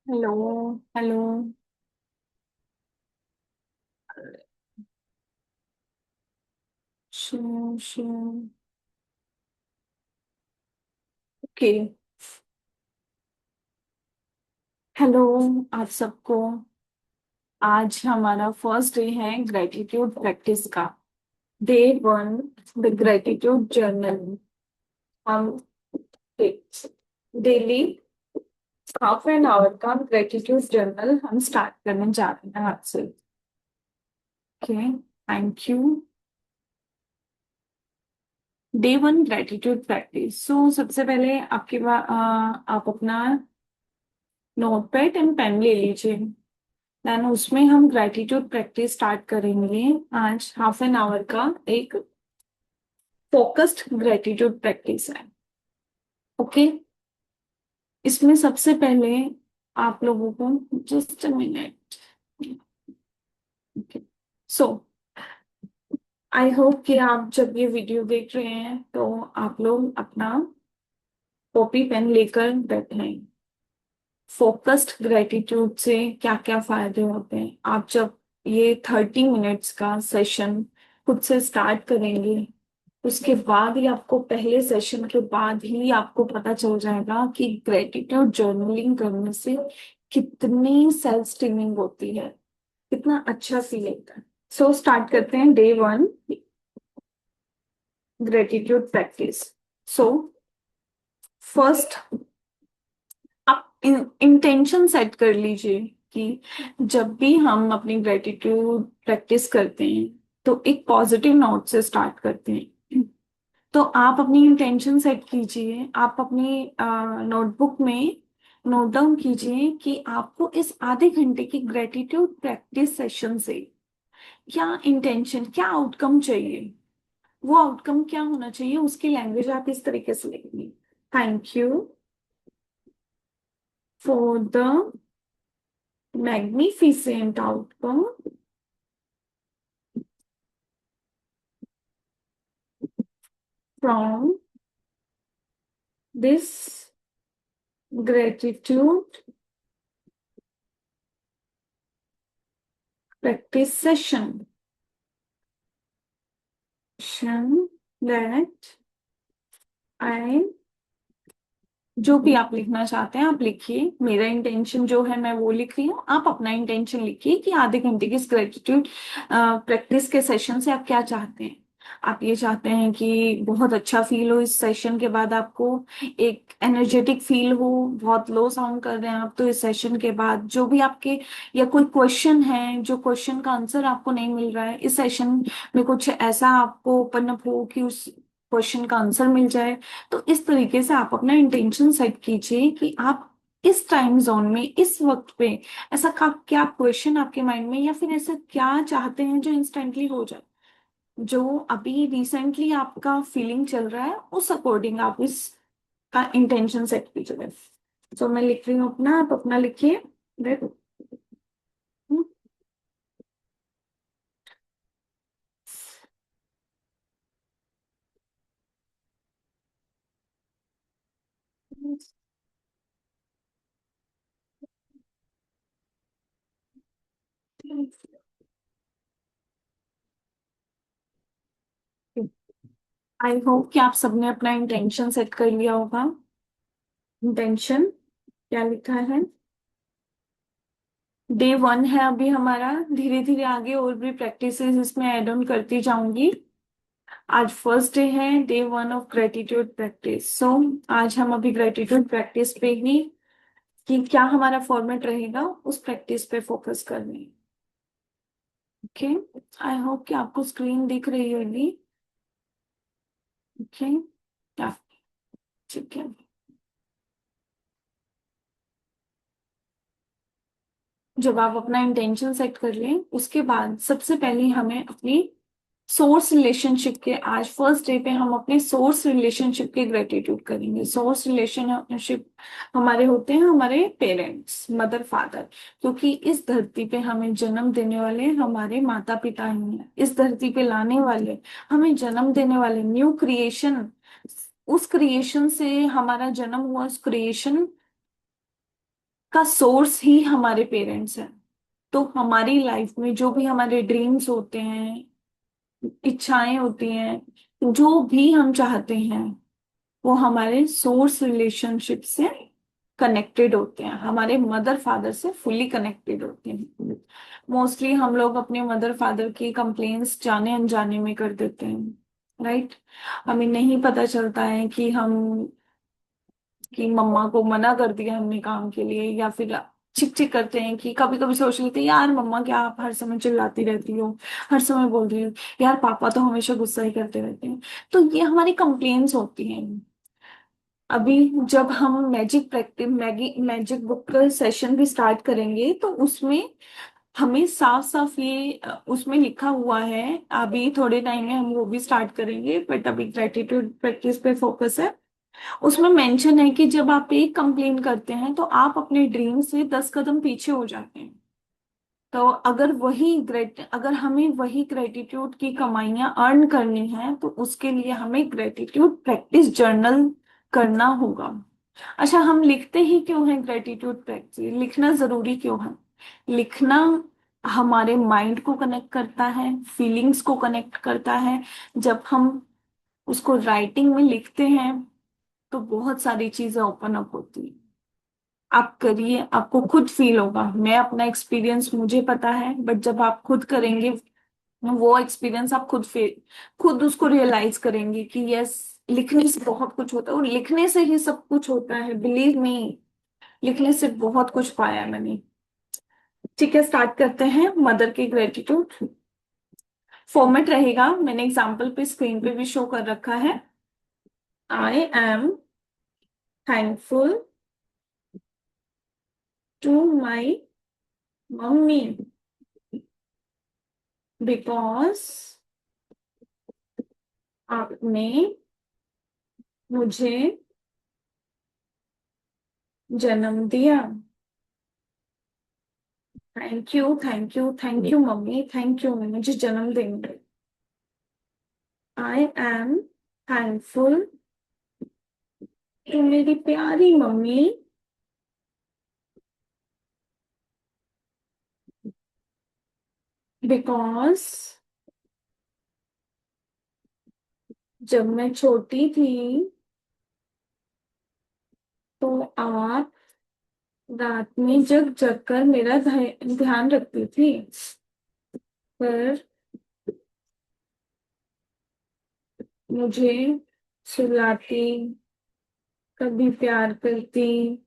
Hello. Hello. शू शू। Okay. Hello आप सबको। आज हमारा फर्स्ट डे है ग्रेटिट्यूड प्रैक्टिस का। Day one, the gratitude journal. हम डेली हाफ एन आवर का ग्रेटिट्यूड जर्नल हम स्टार्ट करने जा रहे हैं आज से। Okay. Thank you. Day one gratitude practice. So सबसे पहले आप अपना नोटपैड एंड पेन ले लीजिए। देन उसमें हम ग्रेटिट्यूड प्रैक्टिस स्टार्ट करेंगे। आज हाफ एन आवर का एक फोकस्ड ग्रेटिट्यूड प्रैक्टिस है। ओके। इसमें सबसे पहले आप लोगों को just a minute. Okay. So I hope कि आप जब ये वीडियो देख रहे हैं तो आप लोग अपना कॉपी पेन लेकर बैठे हैं। फोकस्ड ग्रेटिट्यूड से क्या क्या फायदे होते हैं, आप जब ये 30 मिनट्स का सेशन खुद से स्टार्ट करेंगे उसके बाद ही आपको, पहले सेशन के बाद ही आपको पता चल जाएगा कि ग्रेटिट्यूड जर्नलिंग करने से कितनी सेल्फ स्टीमिंग होती है, कितना अच्छा फील होता है। सो स्टार्ट करते हैं day one gratitude practice. So first आप इंटेंशन सेट कर लीजिए कि जब भी हम अपनी ग्रेटिट्यूड प्रैक्टिस करते हैं तो एक पॉजिटिव नोट से स्टार्ट करते हैं। तो आप अपनी इंटेंशन सेट कीजिए, आप अपनी नोटबुक में नोट डाउन कीजिए कि आपको इस आधे घंटे की ग्रेटिट्यूड प्रैक्टिस सेशन से क्या इंटेंशन, क्या आउटकम चाहिए, वो आउटकम क्या होना चाहिए, उसकी लैंग्वेज आप इस तरीके से लिखेंगे। Thank you for the magnificent outcome from this gratitude practice session that I, जो भी आप लिखना चाहते हैं आप लिखिए। मेरा इंटेंशन जो है मैं वो लिख रही हूँ, आप अपना इंटेंशन लिखिए कि आधे घंटे की इस ग्रेटिट्यूड प्रैक्टिस के सेशन से आप क्या चाहते हैं। आप ये चाहते हैं कि बहुत अच्छा फील हो इस सेशन के बाद, आपको एक एनर्जेटिक फील हो, बहुत लो साउंड कर रहे हैं आप तो इस सेशन के बाद जो भी आपके, या कोई क्वेश्चन है जो क्वेश्चन का आंसर आपको नहीं मिल रहा है इस सेशन में, कुछ ऐसा आपको ओपन अप हो कि उस क्वेश्चन का आंसर मिल जाए। तो इस तरीके से आप अपना इंटेंशन सेट कीजिए कि आप इस टाइम जोन में इस वक्त पे ऐसा क्या क्या आपके माइंड में, या फिर ऐसा क्या चाहते हैं जो इंस्टेंटली हो जाए, जो अभी रिसेंटली आपका फीलिंग चल रहा है उस अकॉर्डिंग आप इसका इंटेंशन सेट कीजिए। तो मैं लिख रही हूँ अपना, आप अपना लिखिए। देखो। आई होप कि आप सबने अपना इंटेंशन सेट कर लिया होगा। इंटेंशन क्या लिखा है? डे वन है अभी हमारा, धीरे धीरे आगे और भी प्रैक्टिसेस इसमें ऐड ऑन करती जाऊंगी। आज फर्स्ट डे है, day one of gratitude practice. So आज हम अभी ग्रेटिट्यूड प्रैक्टिस पे ही, कि क्या हमारा फॉर्मेट रहेगा उस प्रैक्टिस पे फोकस करने। ओके। आई होप कि आपको स्क्रीन दिख रही होगी। ओके। ठीक है। जब आप अपना इंटेंशन सेट कर लें उसके बाद सबसे पहले हमें अपनी सोर्स रिलेशनशिप के, आज फर्स्ट डे पे हम अपने सोर्स रिलेशनशिप के ग्रेटिट्यूड करेंगे। सोर्स रिलेशनशिप हमारे होते हैं हमारे पेरेंट्स, मदर फादर, क्योंकि इस धरती पे हमें जन्म देने वाले हमारे माता पिता ही हैं। इस धरती पे लाने वाले, हमें जन्म देने वाले, न्यू क्रिएशन, उस क्रिएशन से हमारा जन्म हुआ, उस क्रिएशन का सोर्स ही हमारे पेरेंट्स हैं। तो हमारी लाइफ में जो भी हमारे ड्रीम्स होते हैं, इच्छाएं होती हैं, जो भी हम चाहते हैं, वो हमारे सोर्स रिलेशनशिप से कनेक्टेड होते हैं, हमारे मदर फादर से फुली कनेक्टेड होते हैं। मोस्टली हम लोग अपने मदर फादर की कंप्लेंट्स जाने अनजाने में कर देते हैं, राइट। हमें नहीं पता चलता है कि मम्मा को मना कर दिया हमने काम के लिए, या फिर चिक चिक करते हैं कि कभी कभी सोच लेते हैं यार मम्मा क्या आप हर समय चिल्लाती रहती हो, हर समय बोल रही हो, यार पापा तो हमेशा गुस्सा ही करते रहते हैं। तो ये हमारी कंप्लेन्स होती हैं। अभी जब हम मैजिक प्रैक्टिस मैजिक बुक का सेशन भी स्टार्ट करेंगे तो उसमें हमें साफ साफ ये उसमें लिखा हुआ है। अभी थोड़े टाइम में हम वो भी स्टार्ट करेंगे, बट अभी ग्रेटिट्यूड प्रैक्टिस पे फोकस है। उसमें मेंशन है कि जब आप एक कंप्लेन करते हैं तो आप अपने ड्रीम से 10 कदम पीछे हो जाते हैं। तो अगर हमें वही ग्रेटिट्यूड की कमाइयां अर्न करनी है तो उसके लिए हमें ग्रेटिट्यूड प्रैक्टिस जर्नल करना होगा। अच्छा, हम लिखते ही क्यों हैं? ग्रेटिट्यूड प्रैक्टिस लिखना जरूरी क्यों है? लिखना हमारे माइंड को कनेक्ट करता है, फीलिंग्स को कनेक्ट करता है। जब हम उसको राइटिंग में लिखते हैं तो बहुत सारी चीजें ओपन अप होती है। आप करिए, आपको खुद फील होगा। मैं अपना एक्सपीरियंस मुझे पता है, बट जब आप खुद करेंगे वो एक्सपीरियंस, आप खुद उसको रियलाइज करेंगे कि यस, लिखने से बहुत कुछ होता है, और लिखने से ही सब कुछ होता है, बिलीव मी। लिखने से बहुत कुछ पाया है मैंने। ठीक है, स्टार्ट करते हैं मदर की ग्रेटिट्यूड। फॉर्मेट रहेगा, मैंने एग्जाम्पल पे स्क्रीन पे भी शो कर रखा है। I am thankful to my mummy because आपने मुझे जन्म दिया। Thank you, thank you, thank you mummy, thank you मुझे जन्म देने। आई एम थैंकफुल टू मेरी प्यारी मम्मी बिकॉज जब मैं छोटी थी तो आप रात में जग जग कर मेरा ध्यान रखती थी, पर मुझे सुलाती, कभी प्यार करती,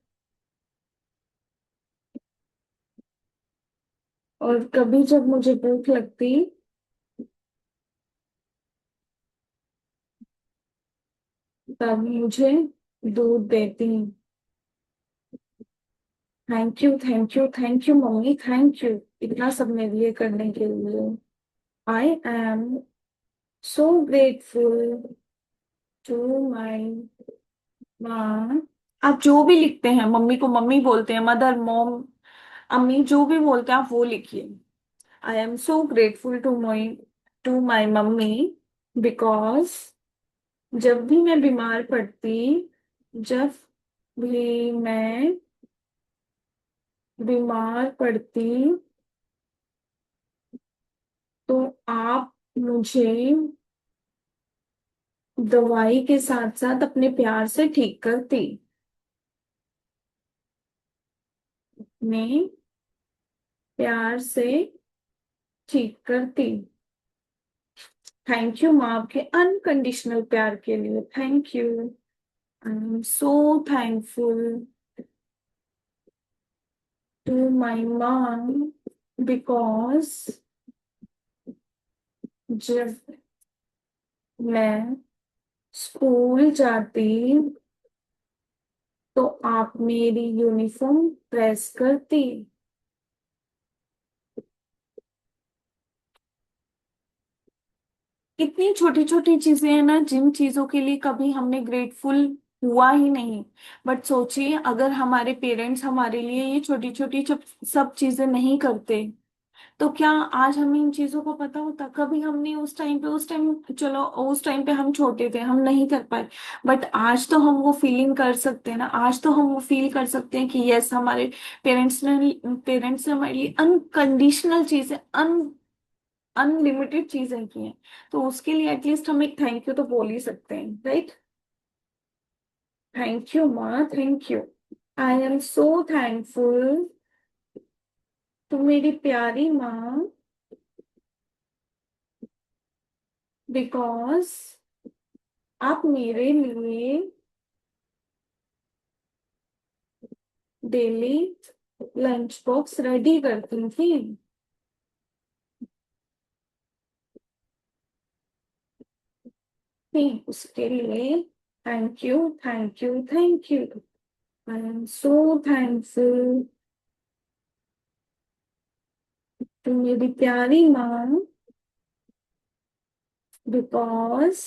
और कभी जब मुझे भूख लगती तब मुझे दूध देती। Thank you, thank you, thank you mummy, thank you इतना सब मेरे लिए करने के लिए। I am so grateful to my माँ। आप जो भी लिखते हैं, मम्मी को मम्मी बोलते हैं, मदर, मॉम, अम्मी, जो भी बोलते हैं आप वो लिखिए। I am so grateful to my mummy because जब भी मैं बीमार पड़ती, जब भी मैं बीमार पड़ती तो आप मुझे दवाई के साथ साथ अपने प्यार से ठीक करती। ने प्यार से ठीक करती। थैंक यू माँ, आपके अनकंडीशनल प्यार के लिए thank you. I am so thankful to my mom because जब मैं स्कूल जाती तो आप मेरी यूनिफॉर्म प्रेस करती। इतनी छोटी छोटी चीजें हैं ना, जिन चीजों के लिए कभी हमने ग्रेटफुल हुआ ही नहीं। बट सोचिए, अगर हमारे पेरेंट्स हमारे लिए ये छोटी छोटी सब सब चीजें नहीं करते तो क्या आज हमें इन चीजों को पता होता? कभी हमने उस टाइम चलो उस टाइम पे हम छोटे थे, हम नहीं कर पाए, बट आज तो हम वो फीलिंग कर सकते हैं ना। आज तो हम वो फील कर सकते हैं कि यस, हमारे पेरेंट्स ने हमारे लिए अनकंडीशनल चीजें, अनलिमिटेड चीजें की हैं। तो उसके लिए एटलीस्ट हम एक थैंक यू तो बोल ही सकते हैं, राइट? थैंक यू माँ, thank you. I am so thankful to मेरी प्यारी माँ, बिकॉज आप मेरे लिए डेली लंच बॉक्स रेडी करती थी। उसके लिए thank you, thank you, thank you. I am so thankful to मेरी प्यारी माँ, बिकॉज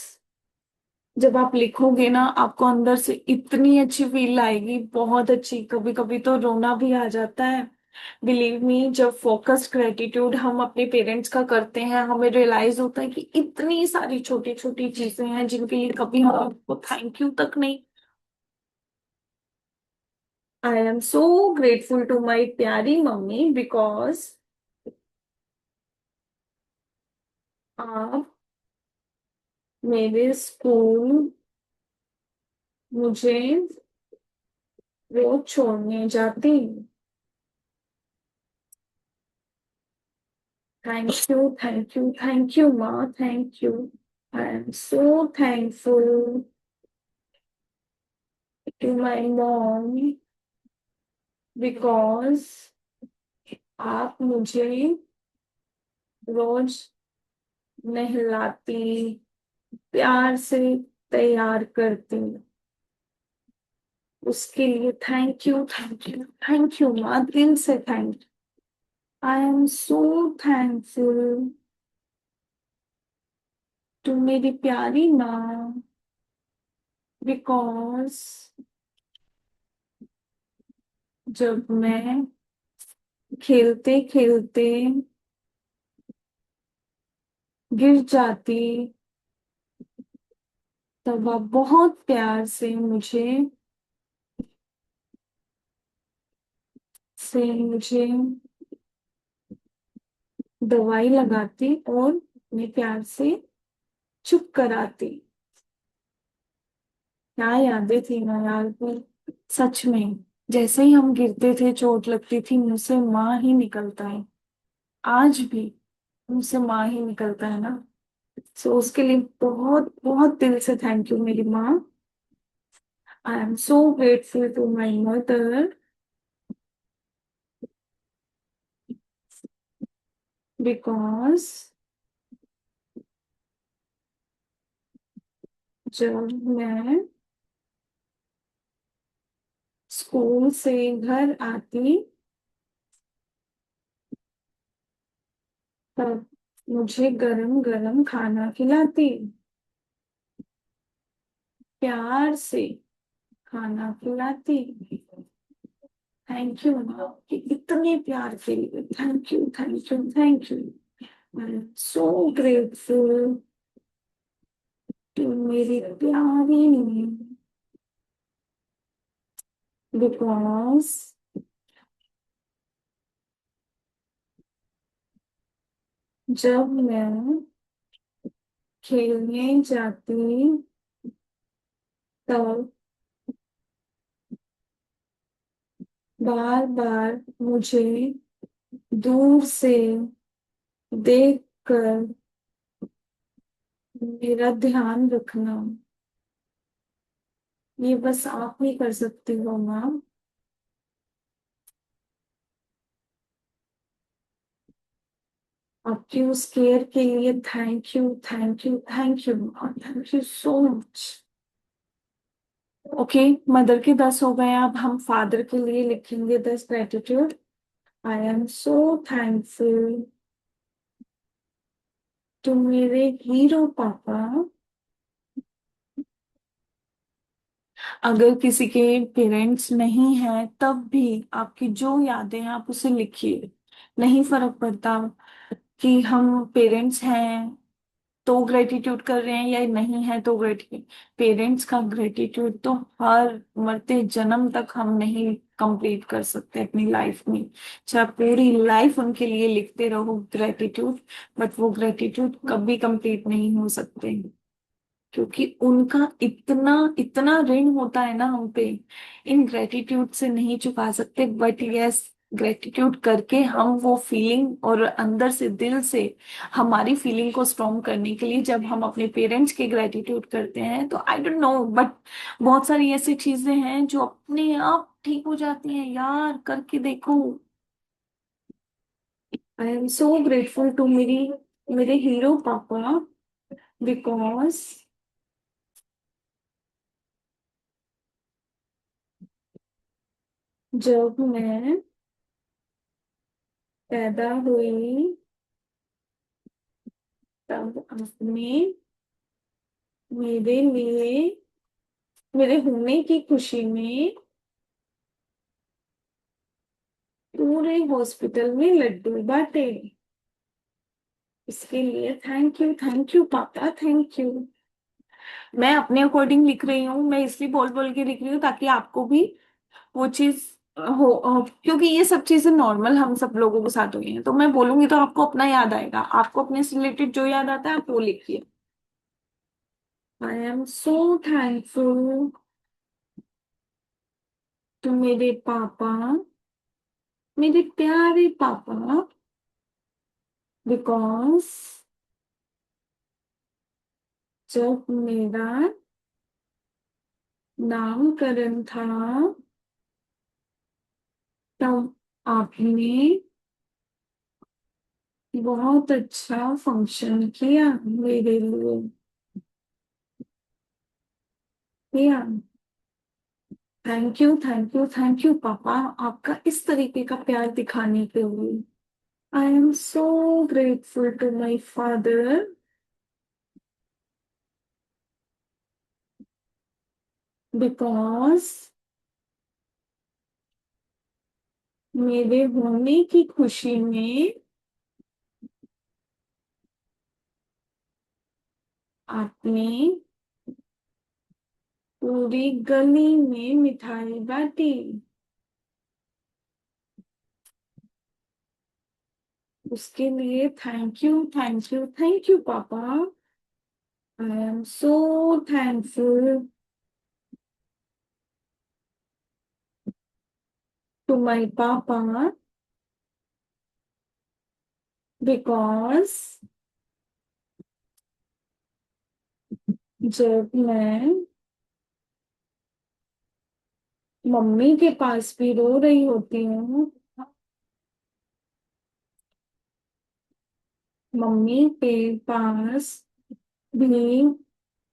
जब आप लिखोगे ना, आपको अंदर से इतनी अच्छी फील आएगी, बहुत अच्छी। कभी कभी तो रोना भी आ जाता है। बिलीव मी, जब फोकस्ड ग्रेटिट्यूड हम अपने पेरेंट्स का करते हैं, हमें रियलाइज होता है कि इतनी सारी छोटी छोटी चीजें हैं जिनके लिए कभी हम आपको थैंक यू तक नहीं। I am so grateful to my प्यारी मम्मी, बिकॉज आप मेरे स्कूल मुझे रोज छोड़ने जाती। Thank you, thank you, thank you माँ, thank you. I am so thankful to my mom, because आप मुझे रोज नहलाती, प्यार से तैयार करती। उसके लिए thank you, thank you, thank you माँ, दिल से thank. I am so thankful to मेरी प्यारी माँ, बिकॉज जब मैं खेलते खेलते गिर जाती, तब आप बहुत प्यार से मुझे दवाई लगाती और अपने प्यार से चुप कराती। क्या यादें थी ना यार पर। सच में, जैसे ही हम गिरते थे, चोट लगती थी, मुंह से माँ ही निकलता है। आज भी मुंह से माँ ही निकलता है ना। सो उसके लिए बहुत बहुत दिल से थैंक यू मेरी माँ। I am so grateful to my mother, because जब मैं स्कूल से घर आती, तब मुझे गरम गरम खाना खिलाती, प्यार से खाना खिलाती। थैंक यू माँ, कि इतने प्यार के लिए thank you, thank you, thank you. I am so grateful to मेरी प्यारी, बिकॉज जब मैं खेलने जाती, तब बार बार मुझे दूर से देख कर मेरा ध्यान रखना। ये बस आप ही कर सकती हो माँ। आपकी उस केयर के लिए thank you, thank you, thank you माँ, thank you so much. Okay, mother के 10 हो गए, अब हम फादर के लिए लिखेंगे 10 gratitude. I am so thankful to मेरे हीरो पापा। अगर किसी के पेरेंट्स नहीं हैं, तब भी आपकी जो यादें हैं आप उसे लिखिए। नहीं फर्क पड़ता कि हम पेरेंट्स हैं तो ग्रेटिट्यूड कर रहे हैं या नहीं है तो ग्रेटिट्यूड। पेरेंट्स का ग्रेटिट्यूड तो हर मरते जन्म तक हम नहीं कंप्लीट कर सकते अपनी लाइफ में, चाहे पूरी लाइफ उनके लिए लिखते रहो ग्रेटिट्यूड, बट वो ग्रेटिट्यूड कभी कंप्लीट नहीं हो सकते, क्योंकि उनका इतना इतना ऋण होता है ना हम पे, इन ग्रेटिट्यूड से नहीं चुका सकते। बट यस, ग्रेटिट्यूड करके हम वो फीलिंग और अंदर से दिल से हमारी फीलिंग को स्ट्रॉन्ग करने के लिए जब हम अपने पेरेंट्स के ग्रेटिट्यूड करते हैं तो आई डोंट नो, बट बहुत सारी ऐसी चीजें हैं जो अपने आप ठीक हो जाती हैं यार, करके देखो। I am so grateful to मेरे हीरो पापा, बिकॉज जब मैं पैदा हुई तब आपने मेरे लिए, मेरे होने की खुशी में पूरे हॉस्पिटल में लड्डू बांटे। इसके लिए थैंक यू पापा, थैंक यू। मैं अपने अकॉर्डिंग लिख रही हूँ, मैं इसलिए बोल बोल के लिख रही हूँ ताकि आपको भी वो चीज हो, क्योंकि ये सब चीजें नॉर्मल हम सब लोगों के साथ हुई हैं, तो मैं बोलूंगी तो आपको अपना याद आएगा, आपको अपने से रिलेटेड जो याद आता है आप वो लिखिए। I am so thankful to मेरे पापा, मेरे प्यारे पापा, बिकॉज जब मेरा नामकरण था तब आपने बहुत अच्छा फंक्शन किया मेरे लिए, किया। थैंक यू पापा, आपका इस तरीके का प्यार दिखाने के लिए। I am so grateful to my father, because मेरे होने की खुशी में आपने पूरी गली में मिठाई बांटी। उसके लिए thank you papa. I am so thankful to my पापा, बिकॉज जब मैं मम्मी के पास भी रो रही होती हूँ, मम्मी के पास भी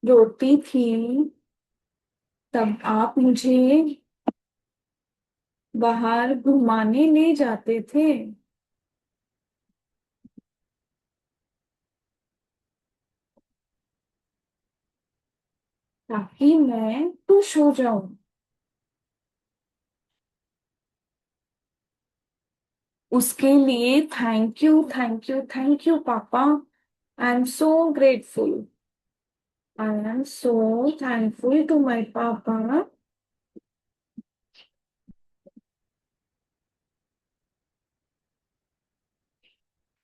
रोती थी, तब आप मुझे बाहर घुमाने ले जाते थे ताकि मैं खुश हो जाऊं। उसके लिए thank you papa. I am so grateful, I am so thankful to my papa,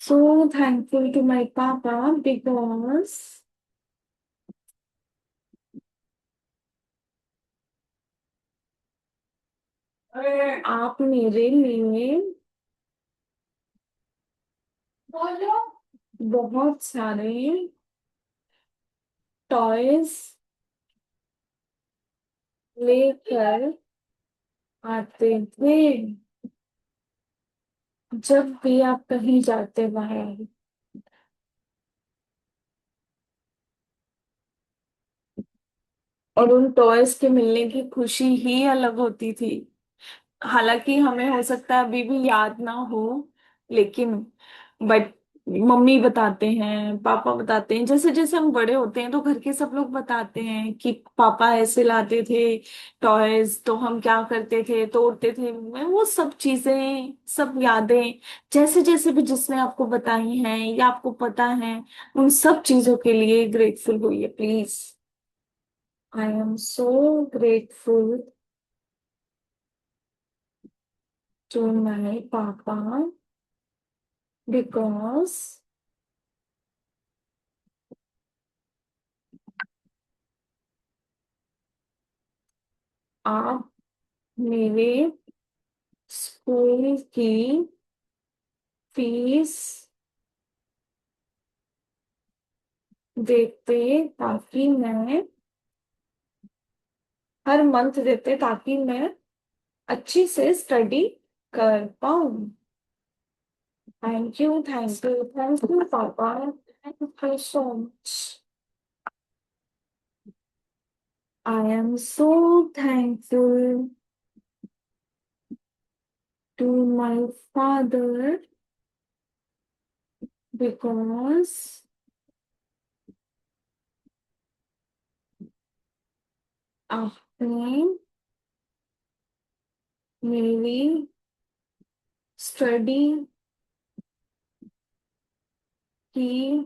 so thankful to my पापा, बिकॉज आप मेरे लिए बहुत सारे टॉयज लेकर आते थे जब भी आप कहीं जाते बाहर। और उन टॉयज के मिलने की खुशी ही अलग होती थी। हालांकि हमें हो सकता है अभी भी याद ना हो, लेकिन बट मम्मी बताते हैं, पापा बताते हैं, जैसे जैसे हम बड़े होते हैं तो घर के सब लोग बताते हैं कि पापा ऐसे लाते थे टॉयज, तो हम क्या करते थे, तोड़ते थे। मैं वो सब चीजें, सब यादें, जैसे जैसे भी जिसने आपको बताई हैं या आपको पता है, उन सब चीजों के लिए ग्रेटफुल हुई है please. I am so grateful to my पापा बिकॉज आप मेरे स्कूल की फीस देते, ताकि मैं हर मंथ देते ताकि मैं अच्छी से स्टडी कर पाऊँ। Thank you, thank you, thank you पापा, thank you so much. I am so thankful to my father because आपने मेरी स्टडी की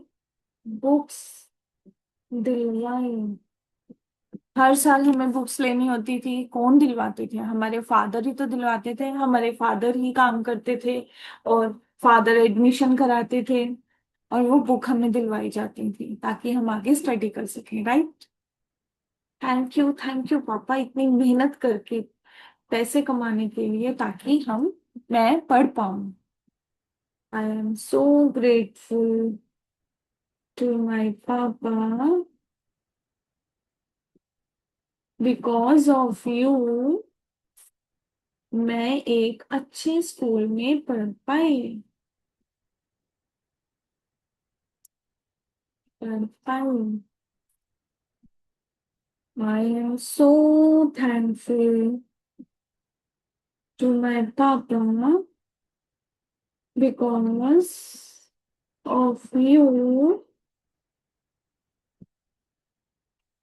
बुक्स दिलवाई। हर साल हमें बुक्स लेनी होती थी, कौन दिलवाते थे? हमारे फादर ही तो दिलवाते थे, हमारे फादर ही काम करते थे, और फादर एडमिशन कराते थे, और वो बुक हमें दिलवाई जाती थी ताकि हम आगे स्टडी कर सकें, राइट? थैंक यू पापा, इतनी मेहनत करके पैसे कमाने के लिए ताकि हम मैं पढ़ पाऊं। I am so grateful to my पापा बिकॉज ऑफ यू मैं एक अच्छे स्कूल में पढ़ पाई, पढ़ पाई। I am so thankful to my पापा बिकॉज ऑफ यू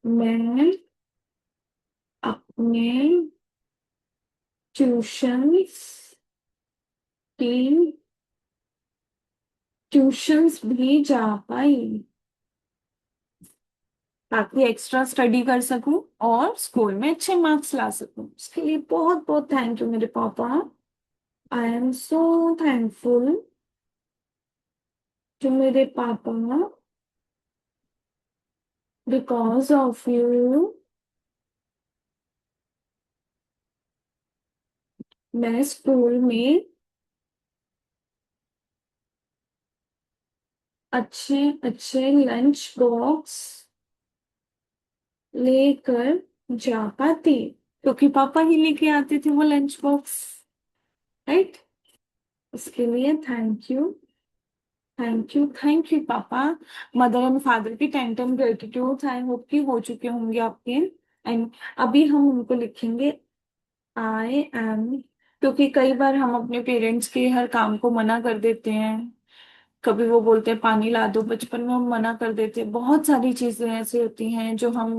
मैं अपने ट्यूशंस की ट्यूशंस भी जा पाई, ताकि एक्स्ट्रा स्टडी कर सकूं और स्कूल में अच्छे मार्क्स ला सकूं। इसके लिए बहुत बहुत थैंक यू मेरे पापा। I am so thankful to मेरे पापा बिकॉज ऑफ यू मैं स्कूल में अच्छे अच्छे लंच बॉक्स लेकर जा पाती, क्योंकि पापा ही लेके आते थे वो लंच बॉक्स, राइट? इसके लिए थैंक यू पापा। मदर एंड फादर की 10 ग्रेटिट्यूड आई होप कि हो चुके होंगे आपके। एंड अभी हम उनको लिखेंगे आई एम, क्योंकि कई बार हम अपने पेरेंट्स के हर काम को मना कर देते हैं। कभी वो बोलते हैं पानी ला दो, बचपन में हम मना कर देते हैं, बहुत सारी चीजें ऐसी होती हैं जो हम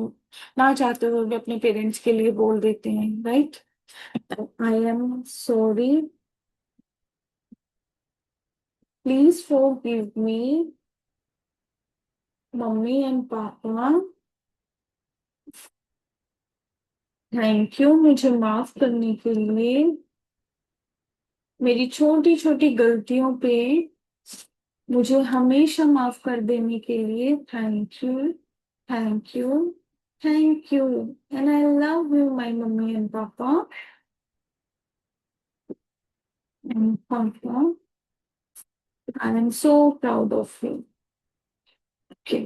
ना चाहते हुए भी अपने पेरेंट्स के लिए बोल देते हैं, right? I am sorry, please forgive me mummy and पापा। थैंक यू मुझे माफ करने के लिए, मेरी छोटी छोटी गलतियों पे मुझे हमेशा माफ कर देने के लिए। Thank you, thank you, thank you, and I love you my mummy and पापा एंड पापा, I am so proud of you. Okay,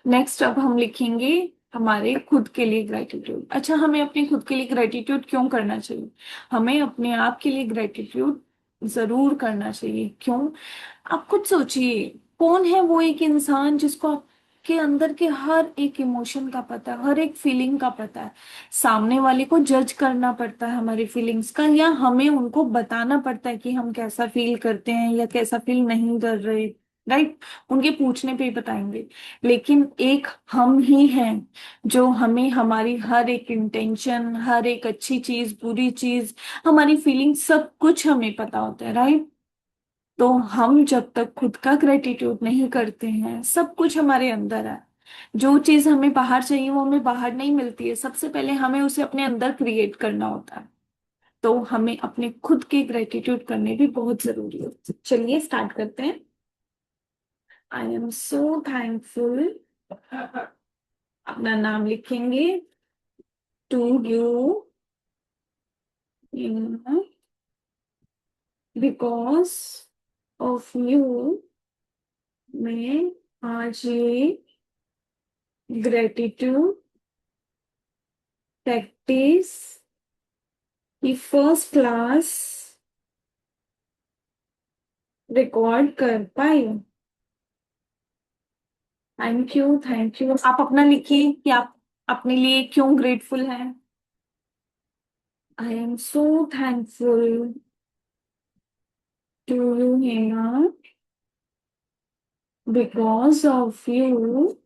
next अब हम लिखेंगे हमारे खुद के लिए ग्रेटिट्यूड। अच्छा, हमें अपने खुद के लिए ग्रेटिट्यूड क्यों करना चाहिए? हमें अपने आप के लिए ग्रेटिट्यूड जरूर करना चाहिए। क्यों? आप खुद सोचिए, कौन है वो एक इंसान जिसको आपके अंदर के हर एक इमोशन का पता है, हर एक फीलिंग का पता है? सामने वाले को जज करना पड़ता है हमारी फीलिंग्स का, या हमें उनको बताना पड़ता है कि हम कैसा फील करते हैं या कैसा फील नहीं कर रहे? राइट, उनके पूछने पे ही बताएंगे। लेकिन एक हम ही हैं जो हमें हमारी हर एक इंटेंशन, हर एक अच्छी चीज, बुरी चीज, हमारी फीलिंग, सब कुछ हमें पता होता है, राइट। तो हम जब तक खुद का ग्रेटिट्यूड नहीं करते हैं, सब कुछ हमारे अंदर है। जो चीज हमें बाहर चाहिए वो हमें बाहर नहीं मिलती है, सबसे पहले हमें उसे अपने अंदर क्रिएट करना होता है। तो हमें अपने खुद के ग्रेटिट्यूड करने भी बहुत जरूरी है। चलिए स्टार्ट करते हैं। आई एम सो थैंकफुल, अपना नाम लिखेंगे, to you, because of you मैं आज ये ग्रेटिट्यूड प्रैक्टिस की फर्स्ट क्लास रिकॉर्ड कर पाई। Thank you, thank you. आप अपना लिखिए कि आप अपने लिए क्यों ग्रेटफुल हैं। I am so thankful to you Hema, because of you.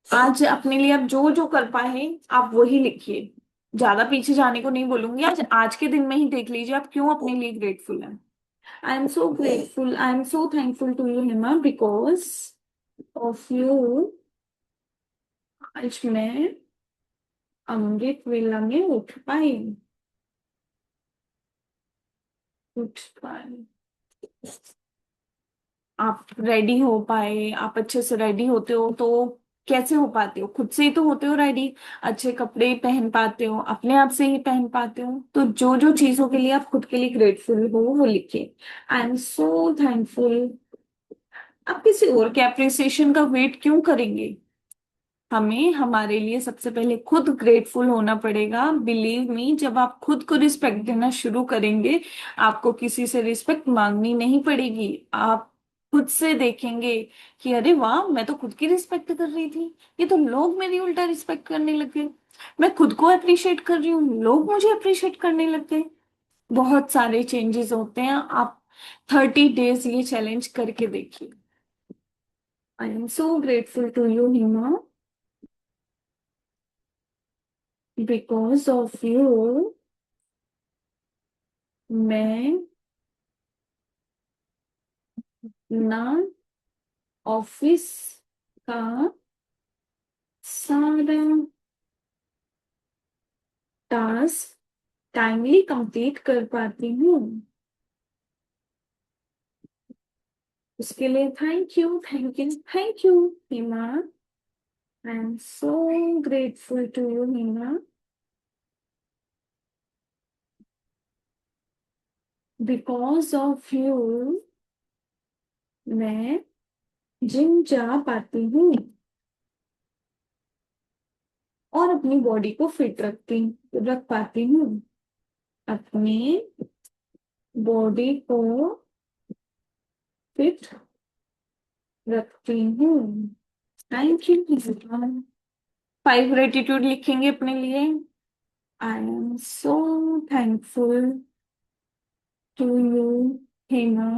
आज अपने लिए आप जो जो कर पाए आप वही लिखिए, ज्यादा पीछे जाने को नहीं बोलूंगी। आज आज के दिन में ही देख लीजिए आप क्यों अपने लिए ग्रेटफुल हैं। I am so grateful, I am so thankful to you Hema, because of you आज मैं अमृत वेला में उठ पाई। आप रेडी हो पाए, आप अच्छे से रेडी होते हो तो कैसे हो पाते हो, खुद से ही तो होते हो रेडी। अच्छे कपड़े पहन पाते हो, अपने आप से ही पहन पाते हो। तो जो जो चीजों के लिए आप खुद के लिए ग्रेटफुल हो वो लिखिए। I am so thankful. आप किसी और के अप्रिसिएशन का वेट क्यों करेंगे। हमें हमारे लिए सबसे पहले खुद ग्रेटफुल होना पड़ेगा। बिलीव मी, जब आप खुद को रिस्पेक्ट देना शुरू करेंगे, आपको किसी से रिस्पेक्ट मांगनी नहीं पड़ेगी। आप खुद से देखेंगे कि अरे वाह, मैं तो खुद की रिस्पेक्ट कर रही थी, ये तो लोग मेरी उल्टा रिस्पेक्ट करने लग गए। मैं खुद को अप्रिशिएट कर रही हूँ, लोग मुझे अप्रिशिएट करने लग गए। बहुत सारे चेंजेस होते हैं। आप 30 डेज ये चैलेंज करके देखिए। I am so grateful to you Hima, because of you मैं ना ऑफिस का सारा टास्क टाइमली कंप्लीट कर पाती हूँ। उसके लिए thank you, thank you, thank you Hima. I am so grateful to you Hima, because of you मैं जिम जा पाती हूँ और अपनी बॉडी को फिट रख पाती हूँ। अपनी बॉडी को फिट रखती हूँ। Thank you. 5 ग्रेटिट्यूड लिखेंगे अपने लिए। I am so thankful to you Hema,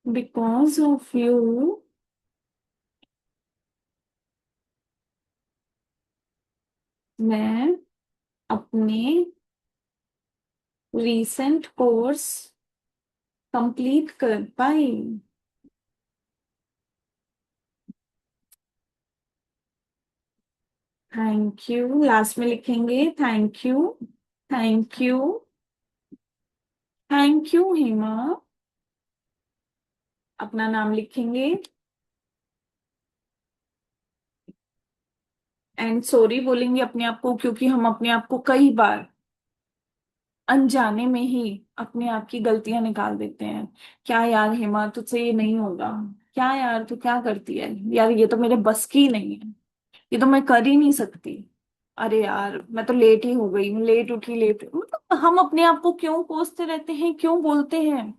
because of you मैं अपने रीसेंट कोर्स कंप्लीट कर पाई। थैंक यू, लास्ट में लिखेंगे thank you, thank you, thank you Hema. अपना नाम लिखेंगे एंड सॉरी बोलेंगे अपने आप को, क्योंकि हम अपने आप को कई बार अनजाने में ही अपने आप की गलतियां निकाल देते हैं। क्या यार हेमा, तुझसे ये नहीं होगा। क्या यार, तू क्या करती है यार, ये तो मेरे बस की नहीं है, ये तो मैं कर ही नहीं सकती। अरे यार, मैं तो लेट ही हो गई, लेट उठी, लेट, मतलब हम अपने आप को क्यों कोसते रहते हैं, क्यों बोलते हैं।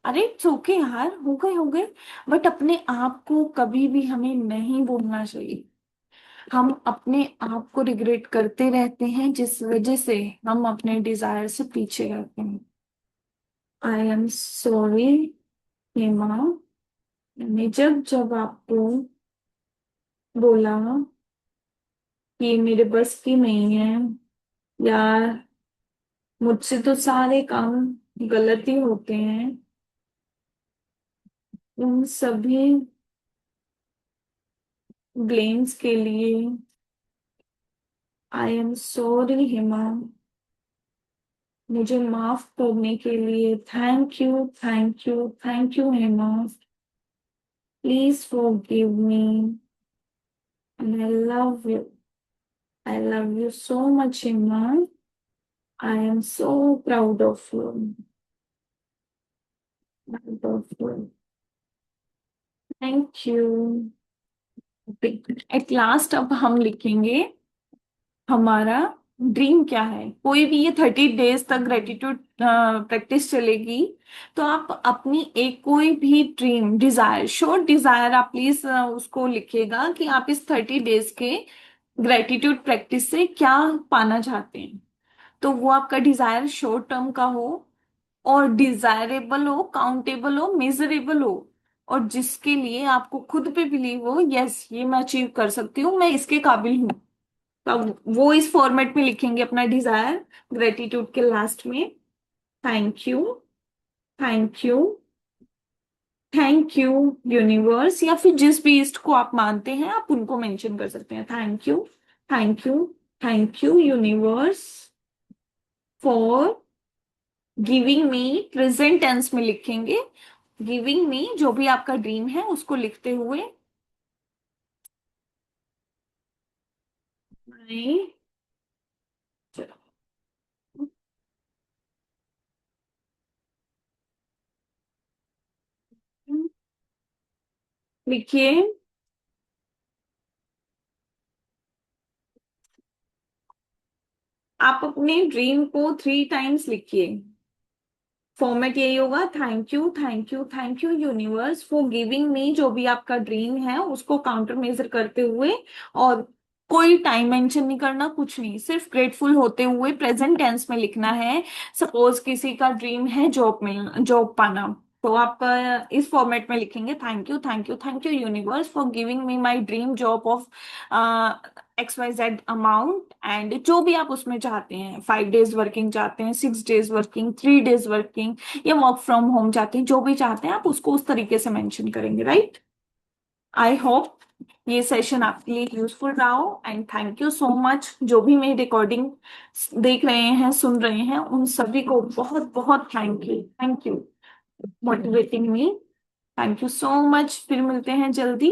अरे ओके यार, हो गए हो गए। बट अपने आप को कभी भी हमें नहीं बोलना चाहिए। हम अपने आप को रिग्रेट करते रहते हैं, जिस वजह से हम अपने डिजायर से पीछे रहते हैं। आई एम सॉरी हेमा, मैंने जब जब आपको बोला कि ये मेरे बस की नहीं है, यार मुझसे तो सारे काम गलत ही होते हैं, उन सभी ब्लेम्स के लिए आई एम सॉरी हेमा, मुझे माफ करने के लिए thank you, thank you, thank you Hema, please forgive me and I love you so much Hema, I am so proud of you, proud of you, thank you. At last अब हम लिखेंगे हमारा dream क्या है। कोई भी, ये 30 डेज तक ग्रेटिट्यूड प्रैक्टिस चलेगी, तो आप अपनी एक कोई भी ड्रीम, डिजायर, शॉर्ट डिजायर आप प्लीज उसको लिखिएगा कि आप इस 30 डेज के ग्रेटिट्यूड प्रैक्टिस से क्या पाना चाहते हैं। तो वो आपका डिजायर शॉर्ट टर्म का हो, और डिजायरेबल हो, काउंटेबल हो, मेजरेबल हो, और जिसके लिए आपको खुद पे बिलीव हो, यस ये मैं अचीव कर सकती हूँ, मैं इसके काबिल हूँ। तो अब वो इस फॉर्मेट में लिखेंगे अपना डिजायर ग्रेटिट्यूड के लास्ट में। Thank you, thank you, thank you universe, या फिर जिस भी ईस्ट को आप मानते हैं आप उनको मेंशन कर सकते हैं। Thank you, thank you, thank you universe for giving me, present tense में लिखेंगे गिविंग मी, जो भी आपका ड्रीम है उसको लिखते हुए, मैं, लिखिए, आप अपने ड्रीम को 3 टाइम्स लिखिए। फॉर्मेट यही होगा, thank you, thank you, thank you universe for giving मी, जो भी आपका ड्रीम है उसको काउंटर मेजर करते हुए, और कोई टाइम मेंशन नहीं करना, कुछ नहीं, सिर्फ ग्रेटफुल होते हुए प्रेजेंट टेंस में लिखना है। सपोज किसी का ड्रीम है जॉब मिलना, जॉब पाना, तो आप इस फॉर्मेट में लिखेंगे, thank you, thank you, thank you universe for giving me my dream job of XYZ amount, and जो भी आप उसमें चाहते हैं, 5 डेज वर्किंग चाहते हैं, 6 डेज वर्किंग, 3 डेज वर्किंग, या वर्क फ्रॉम होम चाहते हैं, जो भी चाहते हैं आप उसको उस तरीके से मेंशन करेंगे, राइट। आई होप ये सेशन आपके लिए यूजफुल रहा हो, and thank you so much. जो भी मेरी रिकॉर्डिंग देख रहे हैं, सुन रहे हैं, उन सभी को बहुत बहुत thank you, thank you motivating me. Thank you so much, फिर मिलते हैं जल्दी।